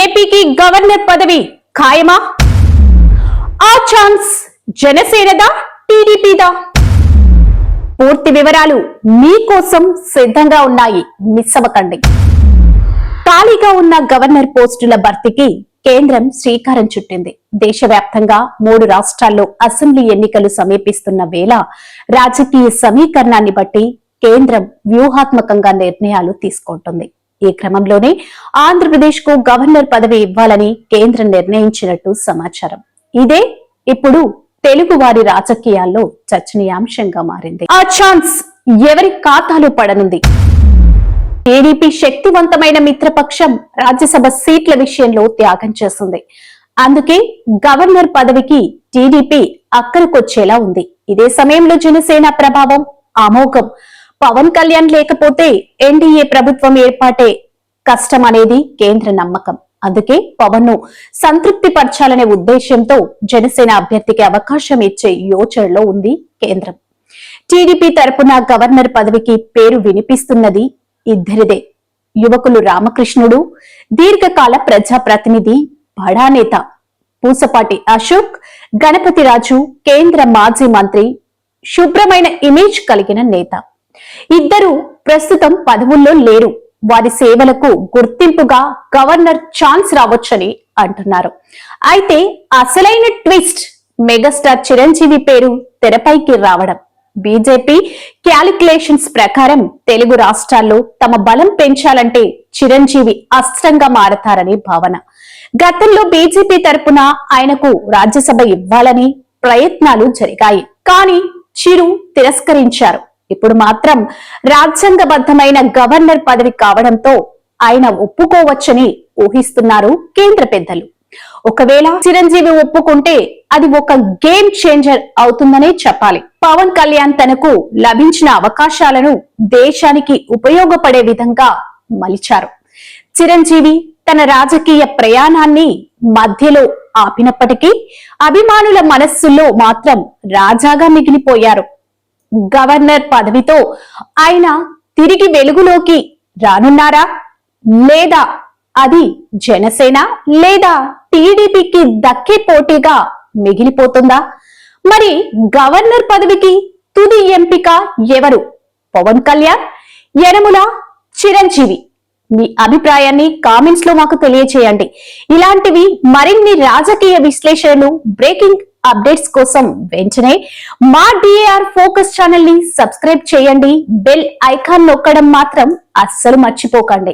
ఏపీకి గవర్నర్ పదవి ఖాయమా? ఆ ఛాన్స్ జనసేనదా టీడీపీదా? పూర్తి వివరాలు మీకోసం సిద్ధంగా ఉన్నాయి, మిస్ అవ్వకండి. ఖాళీగా ఉన్న గవర్నర్ పోస్టుల భర్తీకి కేంద్రం శ్రీకారం చుట్టింది. దేశవ్యాప్తంగా 3 రాష్ట్రాల్లో అసెంబ్లీ ఎన్నికలు సమీపిస్తున్న వేళ రాజకీయ సమీకరణాన్ని బట్టి కేంద్రం వ్యూహాత్మకంగా నిర్ణయాలు తీసుకుంటుంది. ఈ క్రమంలోనే ఆంధ్రప్రదేశ్ కు గవర్నర్ పదవి ఇవ్వాలని కేంద్రం నిర్ణయించినట్టు సమాచారం. ఇదే ఇప్పుడు తెలుగు వారి రాజకీయాల్లో చర్చనీయాంశంగా మారింది. ఆ ఛాన్స్ ఎవరి ఖాతాలో పడనుంది? టీడీపీ శక్తివంతమైన మిత్రపక్షం రాజ్యసభ సీట్ల విషయంలో త్యాగం చేస్తుంది. అందుకే గవర్నర్ పదవికి టీడీపీ అక్కడికొచ్చేలా ఉంది. ఇదే సమయంలో జనసేన ప్రభావం అమోఘం. పవన్ కళ్యాణ్ లేకపోతే ఎన్డీఏ ప్రభుత్వం ఏర్పాటే కష్టం అనేది కేంద్ర నమ్మకం. అందుకే పవన్ ను సంతృప్తి పరచాలనే ఉద్దేశంతో జనసేన అభ్యర్థికి అవకాశం ఇచ్చే యోచనలో ఉంది కేంద్రం. టీడీపీ తరపున గవర్నర్ పదవికి పేరు వినిపిస్తున్నది ఇద్దరిదే. యువకులు రామకృష్ణుడు, దీర్ఘకాల ప్రజాప్రతినిధి, బడా నేత పూసపాటి అశోక్, గణపతిరాజు, కేంద్ర మాజీ మంత్రి, శుభ్రమైన ఇమేజ్ కలిగిన నేత. ఇద్దరు ప్రస్తుతం పదవుల్లో లేరు. వారి సేవలకు గుర్తింపుగా గవర్నర్ ఛాన్స్ రావచ్చని అంటున్నారు. అయితే అసలైన ట్విస్ట్ మెగాస్టార్ చిరంజీవి పేరు తెరపైకి రావడం. బీజేపీ క్యాలిక్యులేషన్స్ ప్రకారం తెలుగు రాష్ట్రాల్లో తమ బలం పెంచాలంటే చిరంజీవి అస్త్రంగా మారతారని భావన. గతంలో బీజేపీ తరపున ఆయనకు రాజ్యసభ ఇవ్వాలని ప్రయత్నాలు జరిగాయి. కానీ చిరు తిరస్కరించారు. ఇప్పుడు మాత్రం రాజ్యాంగబద్ధమైన గవర్నర్ పదవి కావడంతో ఆయన ఒప్పుకోవచ్చని ఊహిస్తున్నారు కేంద్ర పెద్దలు. ఒకవేళ చిరంజీవి ఒప్పుకుంటే అది ఒక గేమ్ చేంజర్ అవుతుందనే చెప్పాలి. పవన్ కళ్యాణ్ తనకు లభించిన అవకాశాలను దేశానికి ఉపయోగపడే విధంగా మలిచారు. చిరంజీవి తన రాజకీయ ప్రయాణాన్ని మధ్యలో ఆపినప్పటికీ అభిమానుల మనస్సుల్లో మాత్రం రాజాగా మిగిలిపోయారు. గవర్నర్ పదవితో ఆయన తిరిగి వెలుగులోకి రానున్నారా, లేదా అది జనసేన లేదా టీడీపీకి దక్కే పోటీగా మిగిలిపోతుందా? మరి గవర్నర్ పదవికి తుది ఎంపిక ఎవరు? పవన్ కళ్యాణ్, యనమల, చిరంజీవి? మీ అభిప్రాయాన్ని కామెంట్స్ లో మాకు తెలియచేయండి. ఇలాంటివి మరిన్ని రాజకీయ విశ్లేషణలు, బ్రేకింగ్ అప్డేట్స్ కోసం వెంటనే మా డిఏఆర్ ఫోకస్ ఛానల్ ని సబ్స్క్రైబ్ చేయండి. బెల్ ఐకాన్ నొక్కడం మాత్రం అస్సలు మర్చిపోకండి.